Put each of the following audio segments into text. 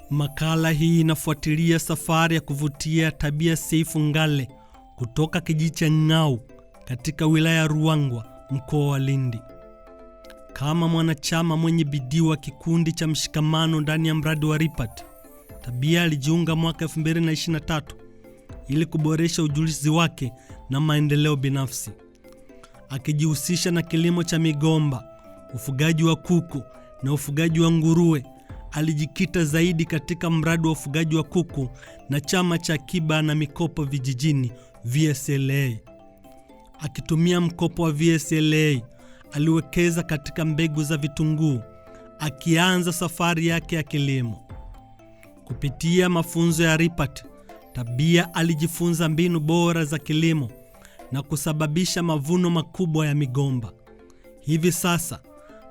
Makala hii inafuatilia safari ya kuvutia Tabia Seif Ngale kutoka kijiji cha Ng'au katika wilaya ya Ruangwa, mkoa wa Lindi. Kama mwanachama mwenye bidii wa kikundi cha mshikamano ndani ya mradi wa RIPAT, Tabia alijiunga mwaka 2023 ili kuboresha ujuzi wake na maendeleo binafsi. Akijihusisha na kilimo cha migomba, ufugaji wa kuku na ufugaji wa nguruwe, alijikita zaidi katika mradi wa ufugaji wa kuku na chama cha akiba na mikopo vijijini VSLA. Akitumia mkopo wa VSLA, aliwekeza katika mbegu za vitunguu, akianza safari yake ya kilimo. Kupitia mafunzo ya RIPAT, Tabia alijifunza mbinu bora za kilimo na kusababisha mavuno makubwa ya migomba. Hivi sasa,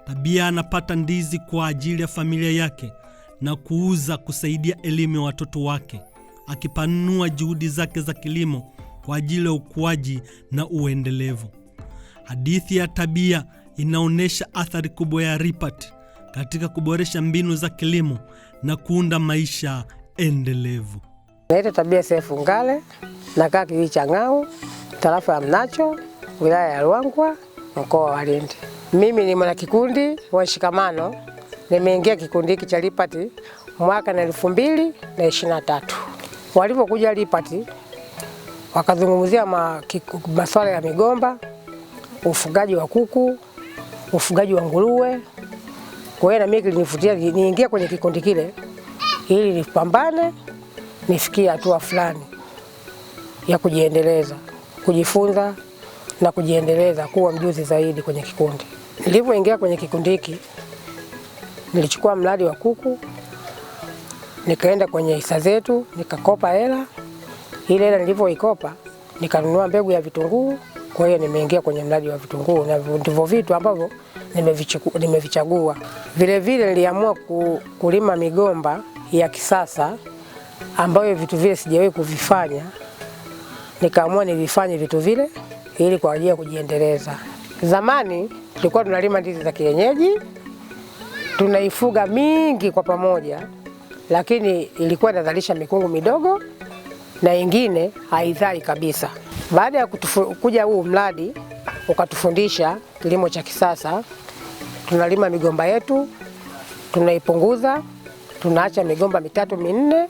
Tabia anapata ndizi kwa ajili ya familia yake na kuuza kusaidia elimu ya watoto wake, akipanua juhudi zake za kilimo kwa ajili ya ukuaji na uendelevu. Hadithi ya Tabia inaonyesha athari kubwa ya RIPAT katika kuboresha mbinu za kilimo na kuunda maisha endelevu. Naitwa Tabia Seif Ngale, nakaa kijiji cha Ng'au, tarafa ya Mnacho, wilaya ya Ruangwa, mkoa wa Lindi. Mimi ni mwanakikundi wa Mshikamano. Nimeingia kikundi hiki cha RIPAT mwaka 2023. Walipokuja RIPAT wakazungumzia masuala ya migomba, ufugaji wa kuku, ufugaji wa nguruwe. Kwa hiyo na mimi kilinivutia niingia kwenye kikundi kile ili nipambane nifikie hatua fulani ya kujiendeleza, kujifunza na kujiendeleza kuwa mjuzi zaidi kwenye kikundi. Nilipoingia kwenye kikundi hiki, nilichukua mradi wa kuku, nikaenda kwenye hisa zetu, nikakopa hela. Ile hela nilipoikopa, nikanunua mbegu ya vitunguu. Kwa hiyo nimeingia kwenye mradi wa vitunguu na ndivyo vitu ambavyo nimevichagua. Vile vile niliamua kulima migomba ya kisasa ambayo vitu vile sijawahi kuvifanya. Nikaamua nivifanye vitu vile ili kwa ajili ya kujiendeleza. Zamani tulikuwa tunalima ndizi za kienyeji, tunaifuga mingi kwa pamoja, lakini ilikuwa inazalisha mikungu midogo na ingine haizai kabisa. Baada ya kuja huu mradi ukatufundisha kilimo cha kisasa, tunalima migomba yetu, tunaipunguza, tunaacha migomba 3-4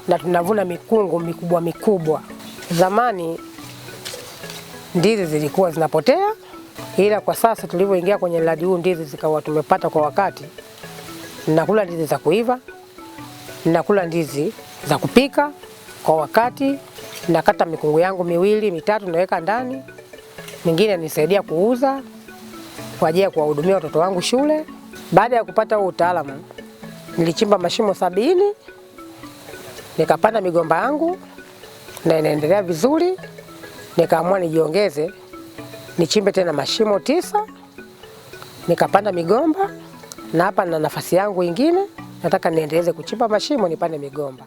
na tunavuna mikungu mikubwa mikubwa. Zamani ndizi zilikuwa zinapotea, ila kwa sasa tulivyoingia kwenye mradi huu ndizi zikawa tumepata kwa wakati. Ninakula ndizi za kuiva, ninakula ndizi za kupika kwa wakati, nakata mikungu yangu 2-3 naweka ndani. Mingine nisaidia kuuza kwa ajili ya kuwahudumia watoto wangu shule. Baada ya kupata huu utaalamu, nilichimba mashimo 70, nikapanda migomba yangu na inaendelea vizuri. Nikaamua nijiongeze, nichimbe tena mashimo 9, nikapanda migomba, na hapa na nafasi yangu ingine nataka niendeleze kuchimba mashimo nipande migomba.